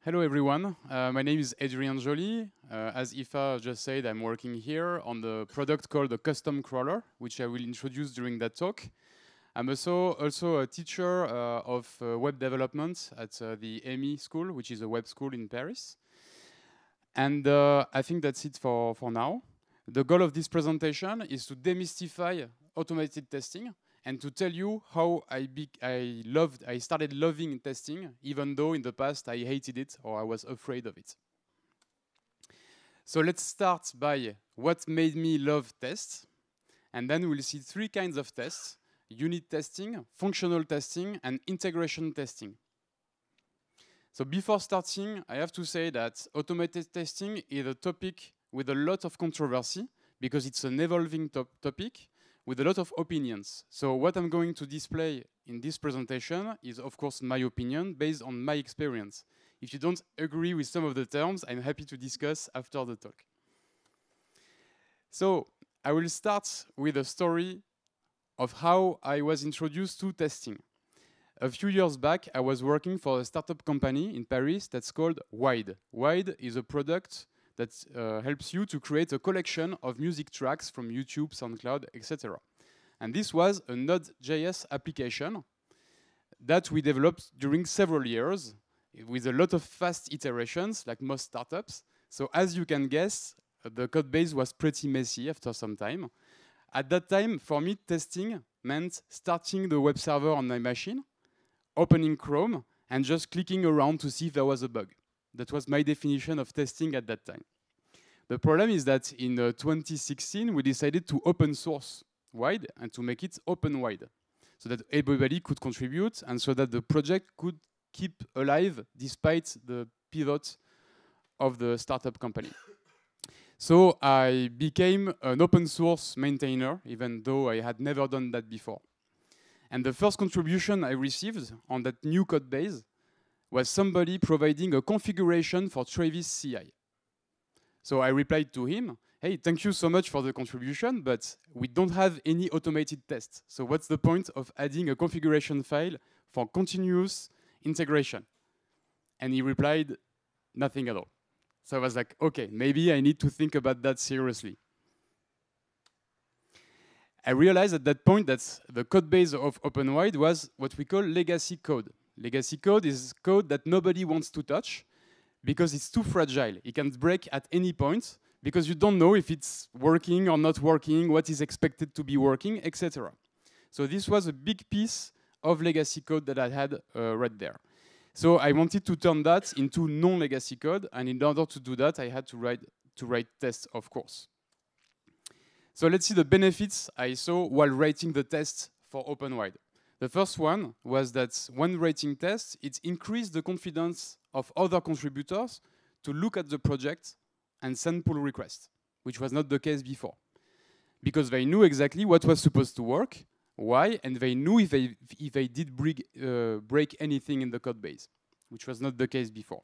Hello everyone, my name is Adrien Joly. As Aoife just said, I'm working here on the product called the Custom Crawler, which I will introduce during that talk. I'm also a teacher of web development at the EMI school, which is a web school in Paris. And I think that's it for now. The goal of this presentation is to demystify automated testing and to tell you how I started loving testing, even though in the past I hated it or I was afraid of it. So let's start by what made me love tests. And then we'll see three kinds of tests: unit testing, functional testing, and integration testing. So before starting, I have to say that automated testing is a topic with a lot of controversy because it's an evolving topic with a lot of opinions. So what I'm going to display in this presentation is, of course, my opinion based on my experience. If you don't agree with some of the terms, I'm happy to discuss after the talk. So I will start with a story of how I was introduced to testing. A few years back, I was working for a startup company in Paris that's called Wide. Wide is a product that helps you to create a collection of music tracks from YouTube, SoundCloud, etc. And this was a Node.js application that we developed during several years with a lot of fast iterations, like most startups. So as you can guess, the code base was pretty messy after some time. At that time, for me, testing meant starting the web server on my machine, opening Chrome, and just clicking around to see if there was a bug. That was my definition of testing at that time. The problem is that in 2016, we decided to open source Wide and to make it open wide, so that everybody could contribute and so that the project could keep alive despite the pivot of the startup company. So I became an open source maintainer, even though I had never done that before. And the first contribution I received on that new code base was somebody providing a configuration for Travis CI. So I replied to him, hey, thank you so much for the contribution, but we don't have any automated tests. So what's the point of adding a configuration file for continuous integration? And he replied, nothing at all. So I was like, okay, maybe I need to think about that seriously. I realized at that point that the code base of OpenWide was what we call legacy code. Legacy code is code that nobody wants to touch because it's too fragile. It can break at any point because you don't know if it's working or not working, what is expected to be working, etc. So this was a big piece of legacy code that I had right there. So I wanted to turn that into non-legacy code, and in order to do that, I had to write tests, of course. So let's see the benefits I saw while writing the tests for OpenWide. The first one was that when writing tests, it increased the confidence of other contributors to look at the project and send pull requests, which was not the case before. Because they knew exactly what was supposed to work, why, and they knew if they did break anything in the code base, which was not the case before.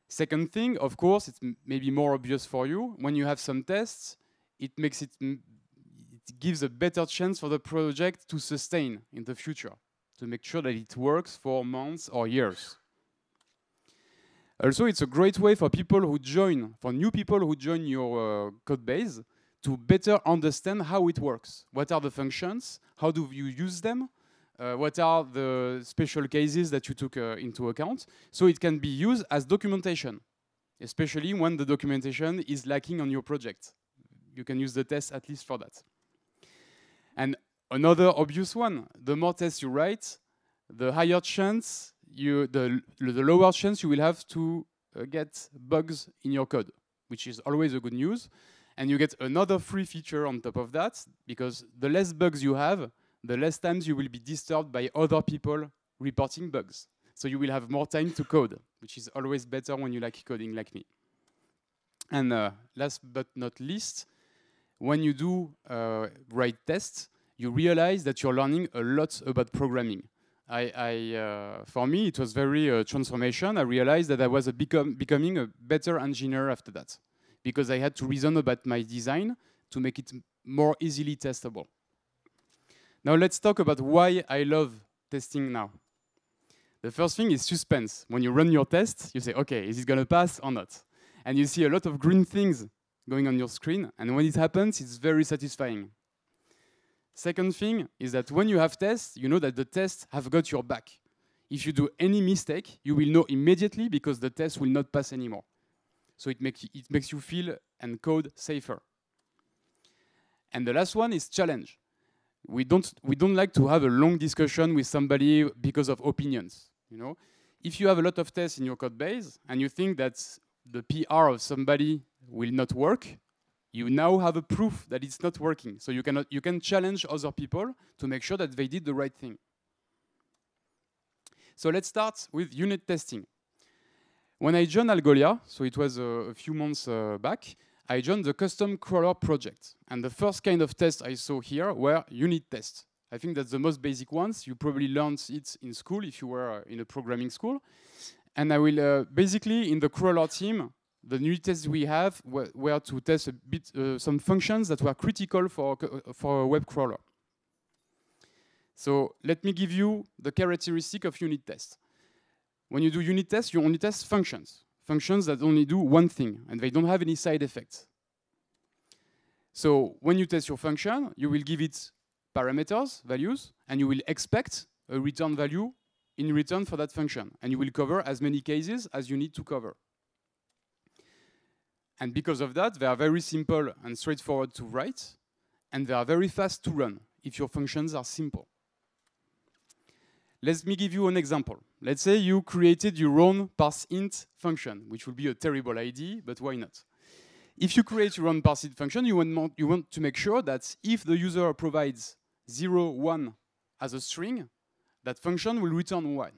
Second thing, of course, it's maybe more obvious for you. When you have some tests, it gives a better chance for the project to sustain in the future, to make sure that it works for months or years. Also, it's a great way for new people who join your code base to better understand how it works. What are the functions? How do you use them? What are the special cases that you took into account? So it can be used as documentation, especially when the documentation is lacking on your project. You can use the test at least for that. And another obvious one, the more tests you write, the higher chance, the lower chance you will have to get bugs in your code, which is always a good news. And you get another free feature on top of that, because the less bugs you have, the less times you will be disturbed by other people reporting bugs. So you will have more time to code, which is always better when you like coding like me. And last but not least, when you do write tests, you realize that you're learning a lot about programming. For me, it was very transformation. I realized that I was becoming a better engineer after that, because I had to reason about my design to make it more easily testable. Now let's talk about why I love testing now. The first thing is suspense. When you run your test, you say, okay, is it gonna pass or not? And you see a lot of green things going on your screen, and when it happens, it's very satisfying. Second thing is that when you have tests, you know that the tests have got your back. If you do any mistake, you will know immediately because the test will not pass anymore. So it makes you feel and code safer. And the last one is challenge. We don't like to have a long discussion with somebody because of opinions. You know, if you have a lot of tests in your code base and you think that the PR of somebody will not work, you now have a proof that it's not working. So you can challenge other people to make sure that they did the right thing. So let's start with unit testing. When I joined Algolia, so it was a few months back, I joined the custom crawler project. And the first kind of test I saw here were unit tests. I think that's the most basic ones. You probably learned it in school if you were in a programming school. And I will basically, in the crawler team, the unit tests we have were to test a bit some functions that were critical for a web crawler. So let me give you the characteristic of unit tests. When you do unit tests, you only test functions. Functions that only do one thing, and they don't have any side effects. So when you test your function, you will give it parameters, values, and you will expect a return value in return for that function. And you will cover as many cases as you need to cover. And because of that, they are very simple and straightforward to write, and they are very fast to run if your functions are simple. Let me give you an example. Let's say you created your own parseInt function, which would be a terrible idea, but why not? If you create your own parseInt function, you want to make sure that if the user provides 0, 1 as a string, that function will return 1.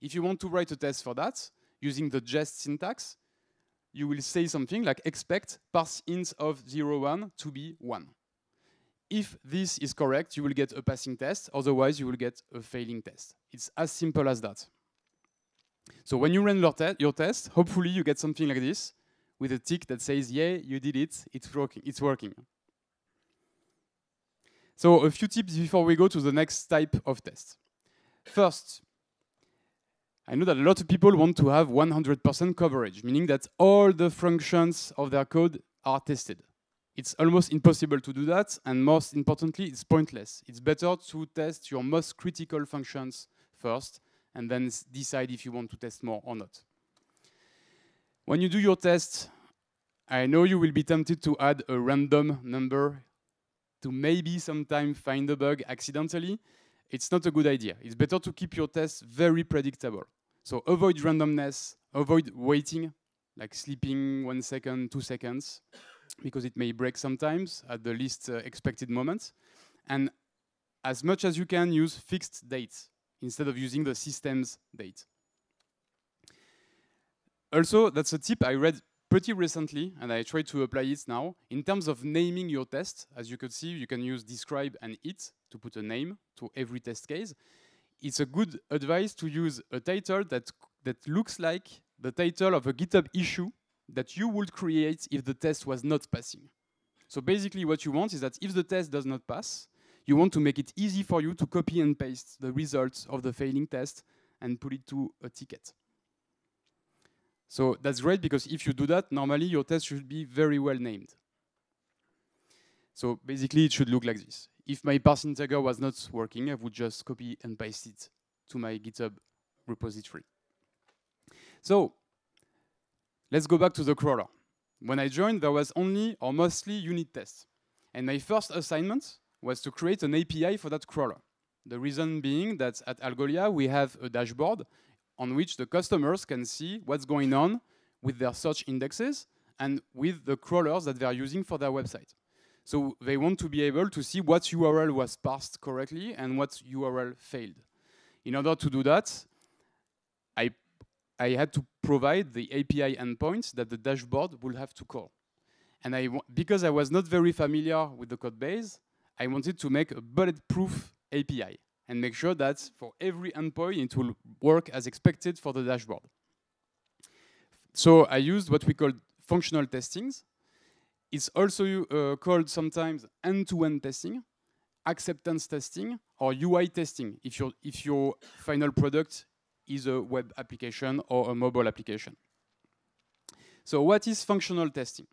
If you want to write a test for that, using the jest syntax, you will say something like expect parseInt of 0, 1 to be 1. If this is correct, you will get a passing test. Otherwise, you will get a failing test. It's as simple as that. So when you run your test, hopefully you get something like this with a tick that says, yeah, you did it, it's working. So a few tips before we go to the next type of test. First, I know that a lot of people want to have 100% coverage, meaning that all the functions of their code are tested. It's almost impossible to do that, and most importantly, it's pointless. It's better to test your most critical functions first, and then decide if you want to test more or not. When you do your test, I know you will be tempted to add a random number to maybe sometime find a bug accidentally. It's not a good idea. It's better to keep your tests very predictable. So avoid randomness, avoid waiting, like sleeping 1 second, 2 seconds, because it may break sometimes at the least expected moments. And as much as you can, use fixed dates instead of using the system's date. Also, that's a tip I read pretty recently, and I try to apply it now. In terms of naming your test, as you could see, you can use describe and it to put a name to every test case. It's a good advice to use a title that looks like the title of a GitHub issue that you would create if the test was not passing. So basically what you want is that if the test does not pass, you want to make it easy for you to copy and paste the results of the failing test and put it to a ticket. So that's great because if you do that, normally your test should be very well named. So basically it should look like this. If my parseInteger was not working, I would just copy and paste it to my GitHub repository. So let's go back to the crawler. When I joined, there was only or mostly unit tests. And my first assignment was to create an API for that crawler. The reason being that at Algolia, we have a dashboard on which the customers can see what's going on with their search indexes and with the crawlers that they're using for their website. So they want to be able to see what URL was parsed correctly and what URL failed. In order to do that, I had to provide the API endpoints that the dashboard would have to call. And because I was not very familiar with the code base, I wanted to make a bulletproof API and make sure that for every endpoint, it will work as expected for the dashboard. So I used what we call functional testings. It's also called sometimes end-to-end testing. acceptance testing or UI testing if your final product is a web application or a mobile application. So what is functional testing?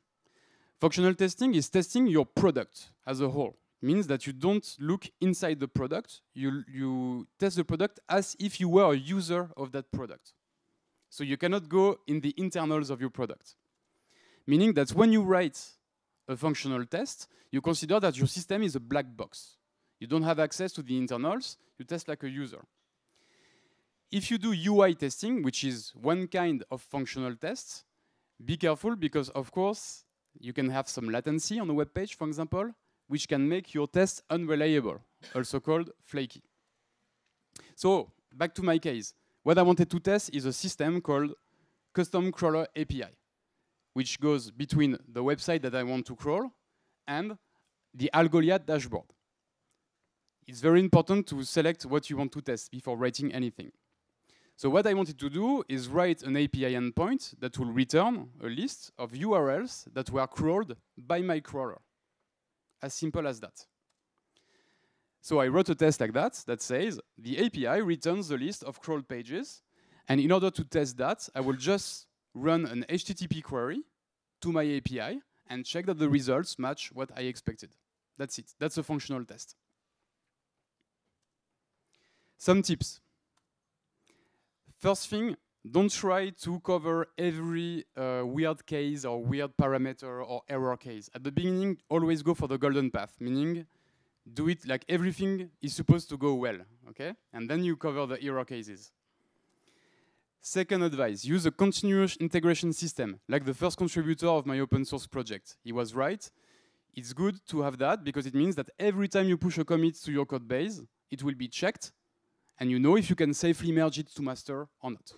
Functional testing is testing your product as a whole. It means that you don't look inside the product, you test the product as if you were a user of that product. So you cannot go in the internals of your product. Meaning that when you write a functional test, you consider that your system is a black box. You don't have access to the internals, you test like a user. If you do UI testing, which is one kind of functional test, be careful because, of course, you can have some latency on the web page, for example, which can make your test unreliable, also called flaky. So, back to my case. What I wanted to test is a system called Custom Crawler API, which goes between the website that I want to crawl and the Algolia dashboard. It's very important to select what you want to test before writing anything. So what I wanted to do is write an API endpoint that will return a list of URLs that were crawled by my crawler. As simple as that. So I wrote a test like that says the API returns the list of crawled pages, and in order to test that, I will just run an HTTP query to my API and check that the results match what I expected. That's it. That's a functional test. Some tips. First thing, don't try to cover every weird case or weird parameter or error case. At the beginning, always go for the golden path, meaning do it like everything is supposed to go well, okay? And then you cover the error cases. Second advice, use a continuous integration system, like the first contributor of my open source project. He was right. It's good to have that because it means that every time you push a commit to your code base, it will be checked, and you know if you can safely merge it to master or not.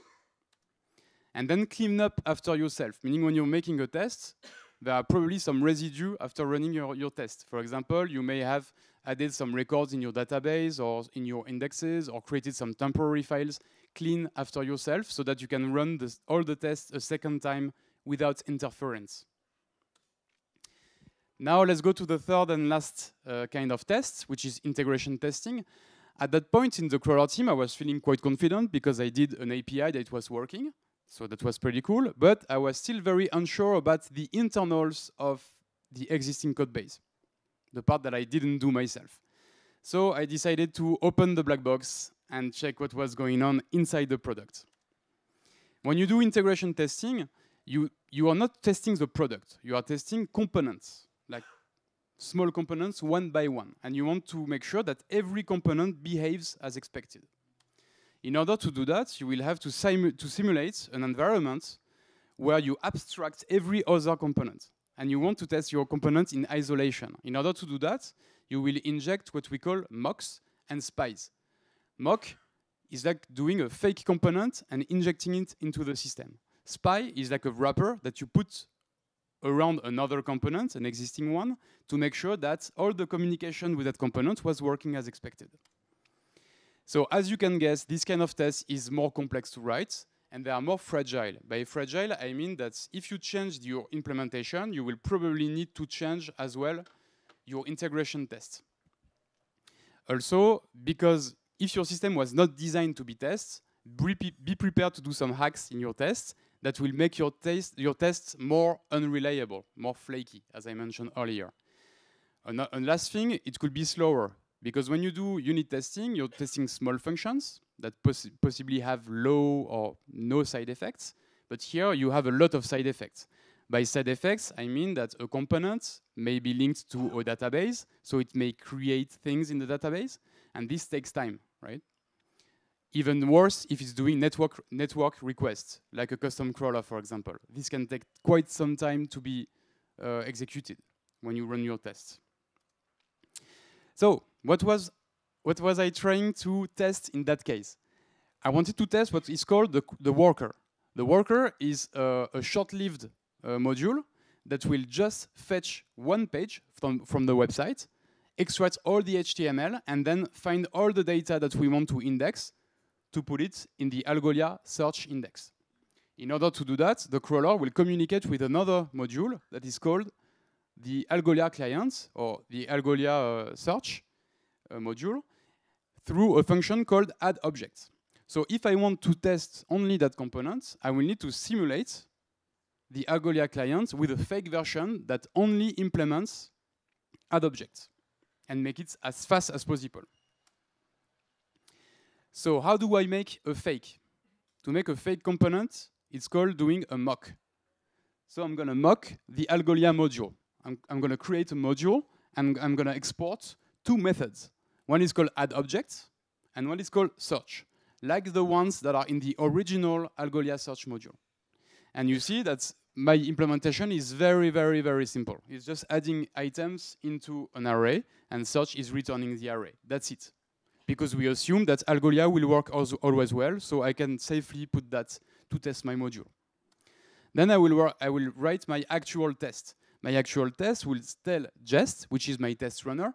And then clean up after yourself, meaning when you're making a test, there are probably some residue after running your test. For example, you may have added some records in your database or in your indexes or created some temporary files. Clean after yourself so that you can run all the tests a second time without interference. Now let's go to the third and last kind of test, which is integration testing. At that point in the crawler team, I was feeling quite confident because I did an API that was working. So that was pretty cool, but I was still very unsure about the internals of the existing code base, the part that I didn't do myself. So I decided to open the black box and check what was going on inside the product. When you do integration testing, you are not testing the product, you are testing components, like small components one by one, and you want to make sure that every component behaves as expected. In order to do that, you will have to simulate an environment where you abstract every other component. And you want to test your component in isolation. In order to do that, you will inject what we call mocks and spies. Mock is like doing a fake component and injecting it into the system. Spy is like a wrapper that you put around another component, an existing one, to make sure that all the communication with that component was working as expected. So as you can guess, this kind of test is more complex to write, and they are more fragile. By fragile, I mean that if you change your implementation, you will probably need to change as well your integration test. Also, because if your system was not designed to be tested, be prepared to do some hacks in your tests that will make your tests more unreliable, more flaky, as I mentioned earlier. And last thing, it could be slower. Because when you do unit testing, you're testing small functions that possibly have low or no side effects. But here you have a lot of side effects. By side effects, I mean that a component may be linked to a database, so it may create things in the database, and this takes time, right? Even worse if it's doing network requests, like a custom crawler, for example. This can take quite some time to be executed when you run your tests. So, what was I trying to test in that case? I wanted to test what is called the worker. The worker is a short-lived module that will just fetch one page from the website, extract all the HTML, and then find all the data that we want to index to put it in the Algolia search index. In order to do that, the crawler will communicate with another module that is called the Algolia client or the Algolia search, module through a function called addObject. So if I want to test only that component, I will need to simulate the Algolia client with a fake version that only implements addObject and make it as fast as possible. So how do I make a fake? To make a fake component, it's called doing a mock. So I'm going to mock the Algolia module. I'm going to create a module, and I'm going to export two methods. One is called addObject, and one is called search, like the ones that are in the original Algolia search module. And you see that my implementation is very, very, very simple. It's just adding items into an array, and search is returning the array. That's it. Because we assume that Algolia will work always well, so I can safely put that to test my module. Then I will write my actual test. My actual test will tell Jest, which is my test runner,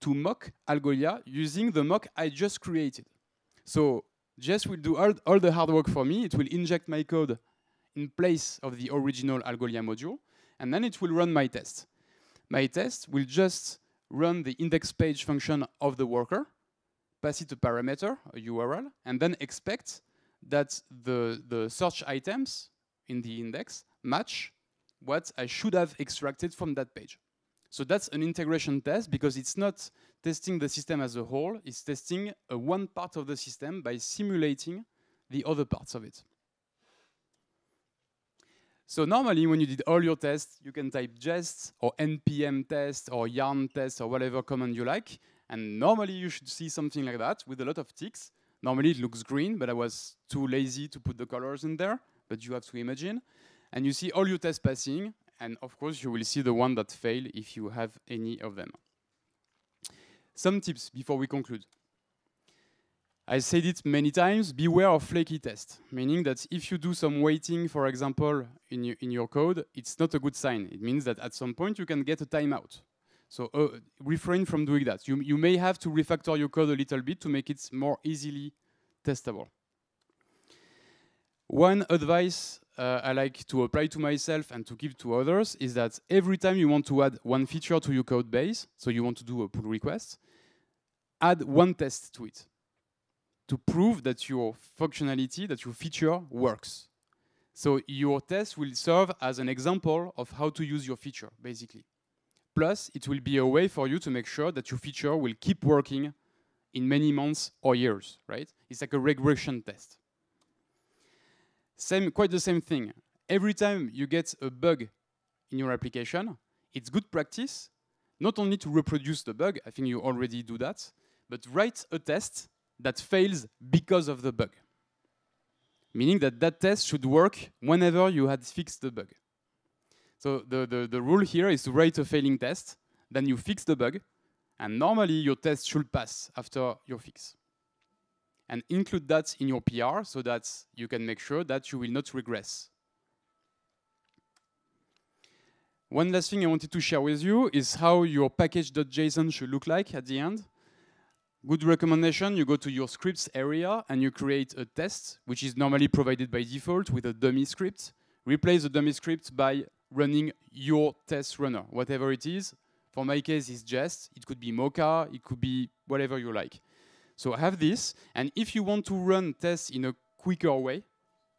to mock Algolia using the mock I just created. So Jest will do all the hard work for me. It will inject my code in place of the original Algolia module, and then it will run my test. My test will just run the index page function of the worker, pass it a parameter, a URL, and then expect that the search items in the index match what I should have extracted from that page. So that's an integration test because it's not testing the system as a whole, it's testing one part of the system by simulating the other parts of it. So normally when you did all your tests, you can type Jest or npm test or yarn test or whatever command you like. And normally you should see something like that with a lot of ticks. Normally it looks green, but I was too lazy to put the colors in there, but you have to imagine. And you see all your tests passing, and of course you will see the one that fail if you have any of them. Some tips before we conclude. I said it many times, beware of flaky tests, meaning that if you do some waiting, for example, in your code, it's not a good sign. It means that at some point you can get a timeout. So refrain from doing that. You may have to refactor your code a little bit to make it more easily testable. One advice I like to apply to myself and to give to others is that every time you want to add one feature to your code base, so you want to do a pull request, add one test to it to prove that your functionality, that your feature works. So your test will serve as an example of how to use your feature, basically. Plus, it will be a way for you to make sure that your feature will keep working in many months or years, right? It's like a regression test. Quite the same thing. Every time you get a bug in your application, it's good practice, not only to reproduce the bug, I think you already do that, but write a test that fails because of the bug. Meaning that that test should work whenever you had fixed the bug. So the rule here is to write a failing test, then you fix the bug, and normally your test should pass after your fix. And include that in your PR so that you can make sure that you will not regress. One last thing I wanted to share with you is how your package.json should look like at the end. Good recommendation, you go to your scripts area and you create a test, which is normally provided by default with a dummy script. Replace the dummy script by running your test runner, whatever it is. For my case, it's Jest. It could be Mocha, it could be whatever you like. So have this, and if you want to run tests in a quicker way,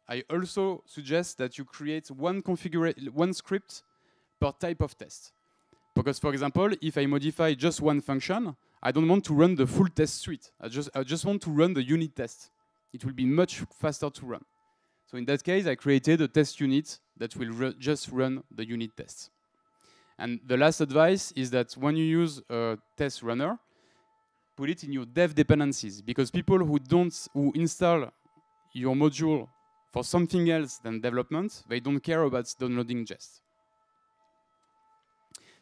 I also suggest that you create one script per type of test. Because, for example, if I modify just one function, I don't want to run the full test suite. I just want to run the unit test. It will be much faster to run. So in that case, I created a test unit that will just run the unit tests. And the last advice is that when you use a test runner, put it in your dev dependencies, because people who install your module for something else than development, they don't care about downloading Jest.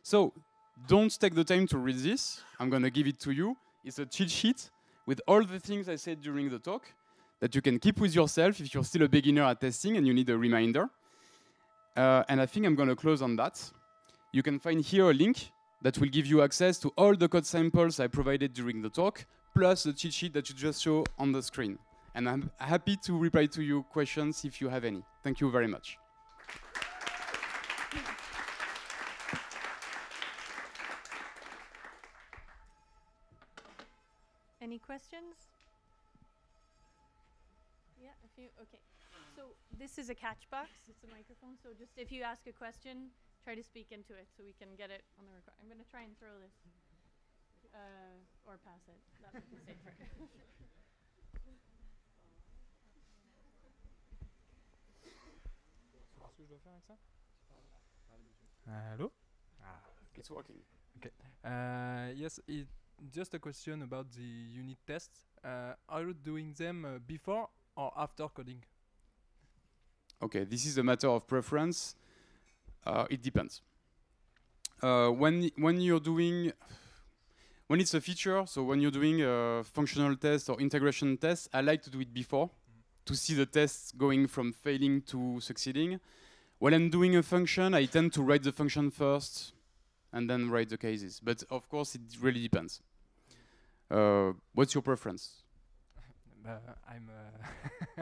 So don't take the time to read this. I'm going to give it to you. It's a cheat sheet with all the things I said during the talk that you can keep with yourself if you're still a beginner at testing and you need a reminder. And I think I'm going to close on that. You can find here a link that will give you access to all the code samples I provided during the talk, plus the cheat sheet that you just saw on the screen. And I'm happy to reply to your questions if you have any. Thank you very much. Any questions? Yeah, okay. So this is a catch box. It's a microphone. So just if you ask a question, try to speak into it so we can get it on the record. I'm going to try and throw this. Or pass it. That would be safer. Hello? It's working. Okay. Yes, just a question about the unit tests. Are you doing them before or after coding? Okay, this is a matter of preference. It depends. When you're doing, when it's a feature, so when you're doing a functional test or integration test, I like to do it before to see the tests going from failing to succeeding. When I'm doing a function, I tend to write the function first and then write the cases. But of course, it really depends. What's your preference? I'm.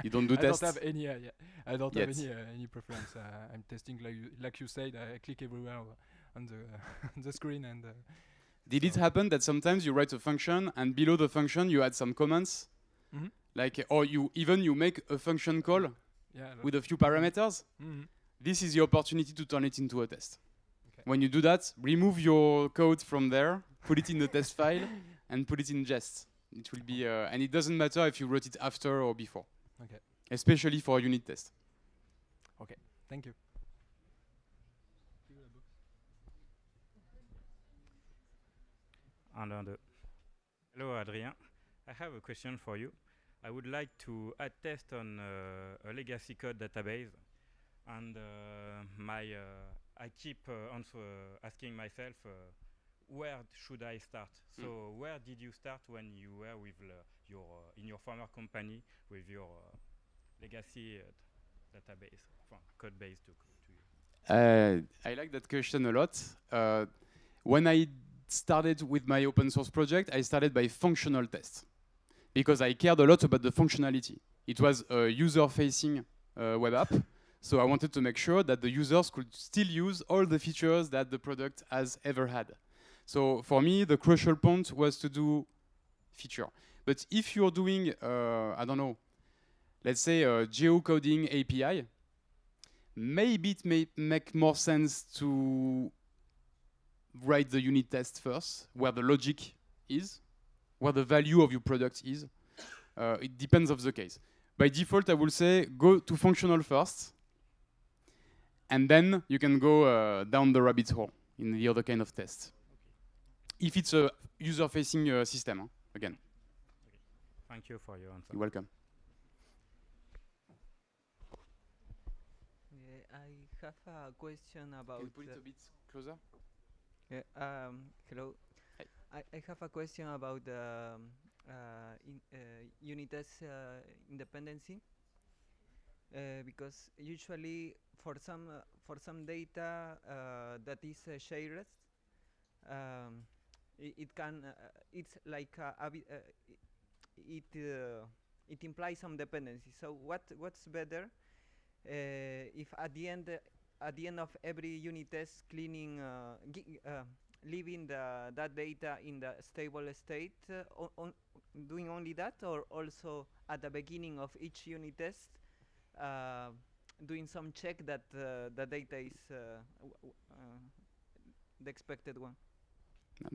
You don't do tests? I don't have any. Yeah, I don't Yet. have any preference. I'm testing like you said. I click everywhere on the on the screen and. Did it happen that sometimes you write a function and below the function you add some comments? Mm-hmm. Like, or you make a function call with a few parameters? Mm-hmm. This is the opportunity to turn it into a test. Okay. When you do that, remove your code from there, put it in the test file, and put it in Jest. It will be, and it doesn't matter if you wrote it after or before. Okay. Especially for a unit test. Okay. Thank you. Hello, Adrien. I have a question for you. I would like to add test on a legacy code database, and I keep asking myself, where should I start? So, where did you start when you were with in your former company with your legacy database, code base to you? I like that question a lot. When I started with my open source project, I started by functional tests because I cared a lot about the functionality. It was a user-facing web app, so I wanted to make sure that the users could still use all the features that the product has ever had. So for me, the crucial point was to do feature. But if you're doing, I don't know, let's say a geocoding API, maybe it may make more sense to write the unit test first, where the logic is, where the value of your product is. It depends of the case. By default, I will say go to functional first, and then you can go down the rabbit hole in the other kind of tests. Okay. If it's a user-facing system, again. Okay. Thank you for your answer. You're welcome. I have a question about. Can you put it a bit closer? Hello. Hi. I have a question about unit test independency, because usually for some data that is shared, it can it's like it implies some dependency. So what's better if at the end of every unit test cleaning leaving that data in the stable state, doing only that, or also at the beginning of each unit test doing some check that the data is the expected one?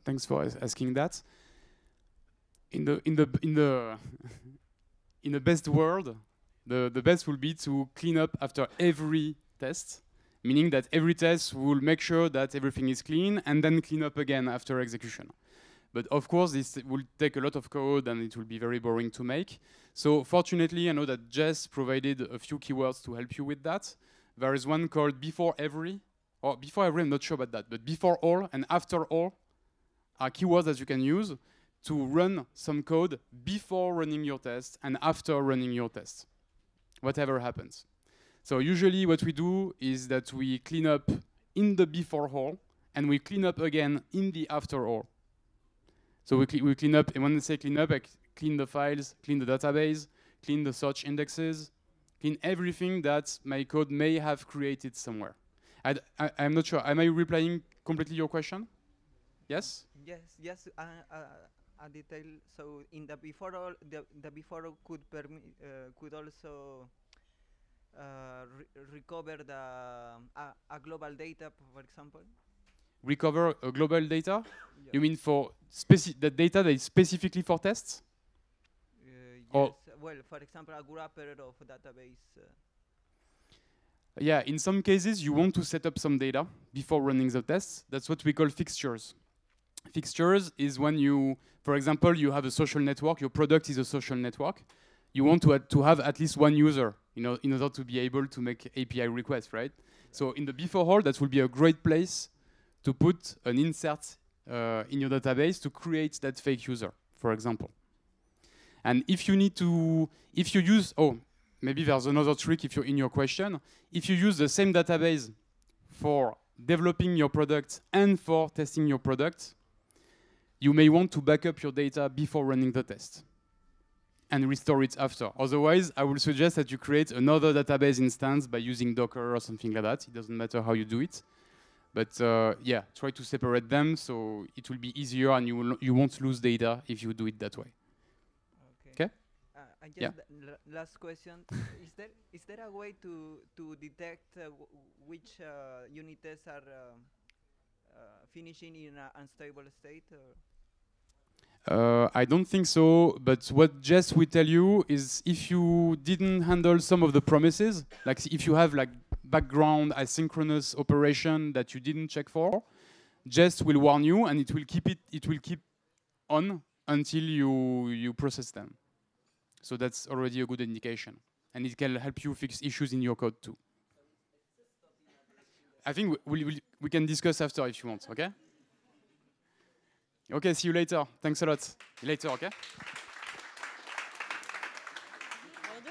Thanks for asking that. In the best world, the best will be to clean up after every test, meaning that every test will make sure that everything is clean and then clean up again after execution. But of course, this will take a lot of code and it will be very boring to make. So fortunately, I know that Jest provided a few keywords to help you with that. There is one called before every, or before every, I'm not sure about that, but before all and after all are keywords that you can use to run some code before running your test and after running your test, whatever happens. So usually what we do is that we clean up in the before all and we clean up again in the after all. So we clean up, and when I say clean up, I clean the files, clean the database, clean the search indexes, clean everything that my code may have created somewhere. I'm not sure, am I replying completely your question? Yes? Yes. a detail. So in the before, the before could also recover a global data, for example. Recover a global data? Yeah. You mean for the data that is specifically for tests? Or- Yes. Well, for example, a wrapper of a database. Yeah, in some cases, you want to set up some data before running the tests. That's what we call fixtures. Fixtures is when you, for example, you have a social network, your product is a social network. You want to have at least one user, you know, in order to be able to make API requests, right? So in the before all, that will be a great place to put an insert in your database to create that fake user, for example. And if you need to, if you use, maybe there's another trick if you're in your question. If you use the same database for developing your product and for testing your product, you may want to back up your data before running the test and restore it after. Otherwise, I would suggest that you create another database instance by using Docker or something like that. It doesn't matter how you do it. But yeah, try to separate them so it will be easier and you won't lose data if you do it that way. Okay? I guess Yeah. the last question: is there a way to detect which unit tests are finishing in an unstable state? I don't think so, but what Jess will tell you is if you didn't handle some of the promises, like if you have like background asynchronous operation that you didn't check for, Jess will warn you and it will keep on until you process them. So that's already a good indication. And it can help you fix issues in your code too. I think we can discuss after if you want, okay? Okay, see you later. Thanks a lot. Later, okay?